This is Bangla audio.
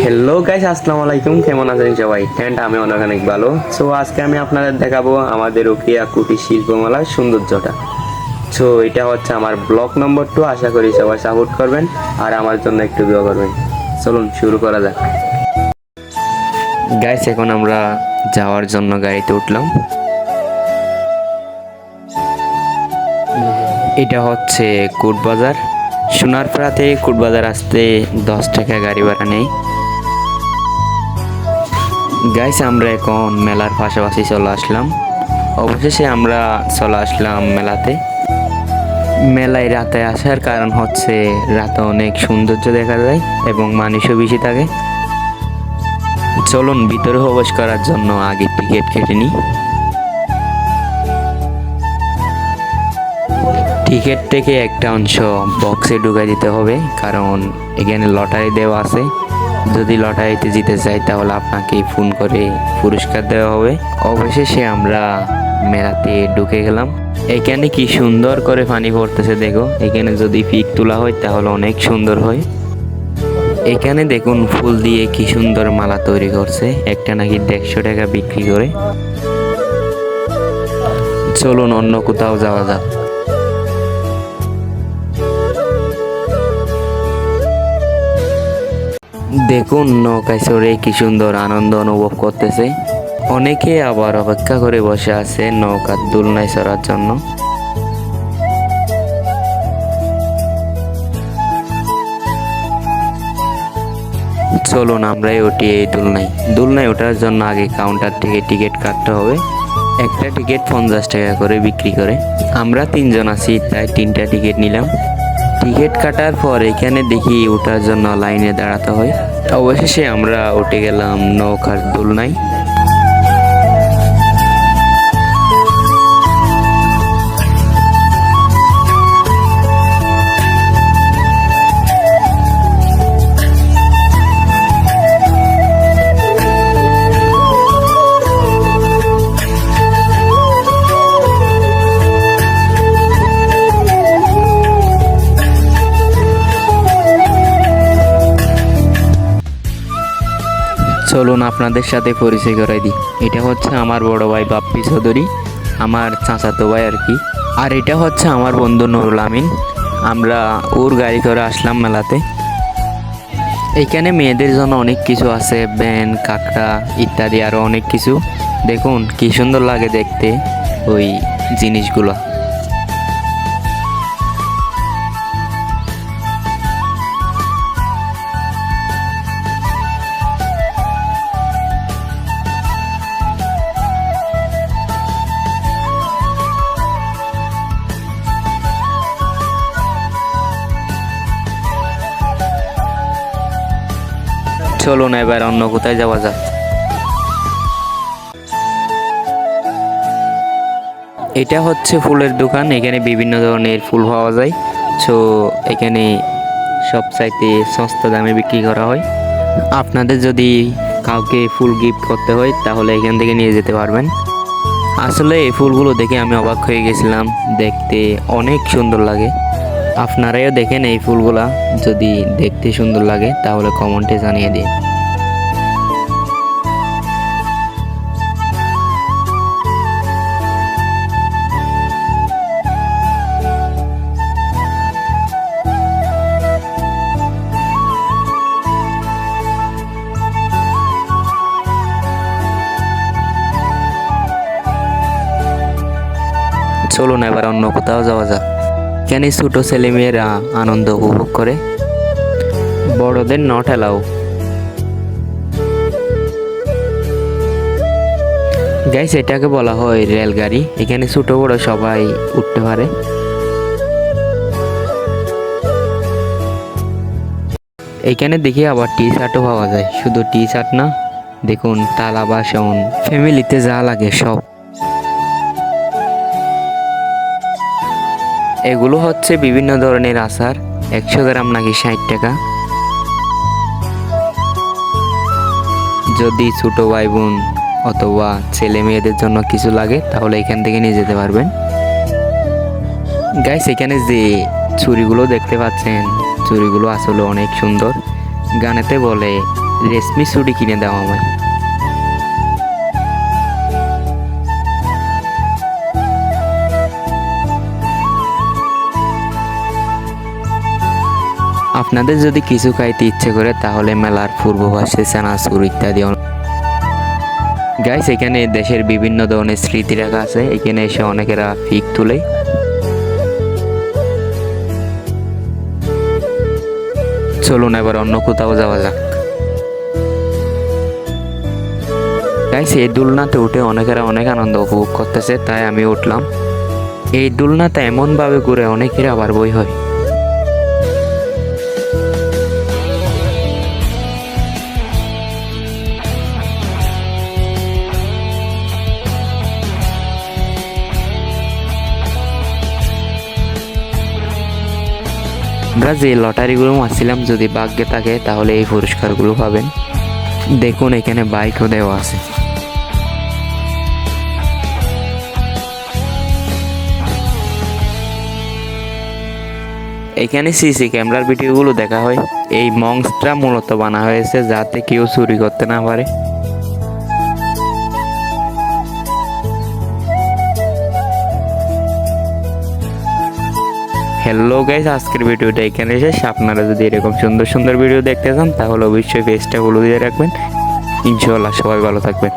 হ্যালো গাইস, আসসালামু আলাইকুম। কেমন আছেন সবাই? অ্যান্ড আমি অনেক ভালো। সো আজকে আমি আপনাদের দেখাবো আমাদের রোকেয়া কুটির শিল্পমেলার সৌন্দর্যটা। সো এটা হচ্ছে আমার ব্লগ নম্বর 2। আশা করি সবাই সাপোর্ট করবেন আর আমার জন্য একটু দোয়া করবেন। চলুন শুরু করা যাক। গাইস, এখন আমরা যাওয়ার জন্য গাড়িতে উঠলাম। এটা হচ্ছে কোটবাজার। সোনারপাড়া থেকে কোটবাজার আসতে 10 টাকা গাড়ি ভাড়া নেই। গাইস, আমরা এখন মেলার পাশাপাশি চলে আসলাম। অবশেষে আমরা চলে আসলাম মেলাতে। মেলায় রাতে আসার কারণ হচ্ছে রাতে অনেক সৌন্দর্য দেখা যায় এবং মানুষও বেশি থাকে। চলুন ভিতরে প্রবেশ করার জন্য আগে টিকিট কেটে নিই। টিকিট থেকে একটা অংশ বক্সে ঢুকাই দিতে হবে, কারণ এখানে লটারি দেওয়া আছে। যদি লটারিতে জিতে চাই তাহলে আপনাকে ফোন করে পুরস্কার দেওয়া হবে। অবশেষে আমরা মেলাতে ঢুকে গেলাম। এখানে কি সুন্দর করে পানি পড়তেছে দেখো। এখানে যদি পিক তোলা হয় তাহলে অনেক সুন্দর হয়। এখানে দেখুন ফুল দিয়ে কি সুন্দর মালা তৈরি করছে, একটা নাকি 150 টাকা বিক্রি করে। চলুন অন্য কোথাও যাওয়া যাক। দেখুন নৌকায় চড়ে কি সুন্দর আনন্দ অনুভব করতেছে। অনেকে আবার অপেক্ষা করে বসে আছে নৌকার দোলনায় চড়ার জন্য। চলুন আমরাই উঠি এই দোলনায় ওঠার জন্য আগে কাউন্টার থেকে টিকিট কাটতে হবে। একটা টিকিট 50 টাকা করে বিক্রি করে। আমরা 3 জন আছি, তাই 3টা টিকিট নিলাম। টিকিট কাটার পর এখানে দেখি ওঠার জন্য লাইনে দাঁড়াতে হয়। অবশেষে আমরা উঠে গেলাম নৌকার দোলনায়। চলুন আপনাদের সাথে পরিচয় করাই দিই। এটা হচ্ছে আমার বড় ভাই বাপ্পি চৌধুরী, আমার চাচাতো ভাই আর কি। আর এটা হচ্ছে আমার বন্ধু নুরুল আমিন। আমরা ওর গাড়ি করে আসলাম মেলাতে। এইখানে মেয়েদের জন্য অনেক কিছু আছে, ব্যান, কাঁকড়া ইত্যাদি আরও অনেক কিছু। দেখুন কি সুন্দর লাগে দেখতে ওই জিনিসগুলো। চলুন এবার অন্য কোথায় যাওয়া যাক। এটা হচ্ছে ফুলের দোকান। এখানে বিভিন্ন ধরনের ফুল পাওয়া যায়। সো এখানে সবচাইতে সস্তা দামে বিক্রি করা হয়। আপনাদের যদি কাউকে ফুল গিফট করতে হয় তাহলে এখান থেকে নিয়ে যেতে পারবেন। আসলে এই ফুলগুলো দেখে আমি অবাক হয়ে গেছিলাম, দেখতে অনেক সুন্দর লাগে। আপনারাও দেখেন এই ফুলগুলা, যদি দেখতে সুন্দর লাগে তাহলে কমেন্টে জানিয়ে দিন। চলুন এবার অন্য কোথাও যাওয়া যাক। এখানে ছোট ছেলেমেয়েরা আনন্দ উপভোগ করে, বড়দের নট অ্যালাউ। গাইস, এটাকে বলা হয় রেলগাড়ি। এখানে ছোট বড় সবাই উঠতে পারে। এখানে দেখি আবার টি শার্টও পাওয়া যায়। শুধু টি শার্ট না, দেখুন থালা বাসন, ফ্যামিলিতে যা লাগে সব। এগুলো হচ্ছে বিভিন্ন ধরনের আচার। 100 গ্রাম নাকি 60 টাকা। যদি ছোট ভাই বোন অথবা ছেলে মেয়েদের জন্য কিছু লাগে তাহলে এখান থেকে নিয়ে যেতে পারবেন। গাইস, এখানে যে চুড়িগুলো দেখতে পাচ্ছেন, চুড়িগুলো আসলে অনেক সুন্দর। গানেতে বলে রেশমি চুড়ি কিনে দাও আমায়। আপনাদের যদি কিছু খাইতে ইচ্ছে করে তাহলে মেলার পূর্ব পাশে চানাচুর ইত্যাদি গাইস এখানে দেশের বিভিন্ন ধরনের স্মৃতি রাখা আছে। এখানে এসে অনেকেরা পিক তুলে। চলুন এবার অন্য কোথাও যাওয়া যাক। গাইস এই দোলনাতে উঠে অনেকেরা অনেক আনন্দ উপভোগ করতেছে, তাই আমি উঠলাম। এই দোলনাতে এমনভাবে ঘুরে অনেকের আবার বই হয়। আমরা যে লটারিগুলো মারছিলাম, যদি ভাগ্যে থাকে তাহলে এই পুরস্কারগুলো পাবেন। দেখুন এখানে বাইকও দেওয়া আছে। এখানে সিসি ক্যামেরার ভিডিওগুলো দেখা হয়। এই মংসটা মূলত বানা হয়েছে যাতে কেউ চুরি করতে না পারে। হ্যালো গাইস, আজকের ভিডিওটা এখানে শেষ। আপনারা যদি এরকম সুন্দর সুন্দর ভিডিও দেখতে চান তাহলে অবশ্যই পেজটা ফলো দিয়ে রাখবেন। ইনশাআল্লাহ সবাই ভালো থাকবেন।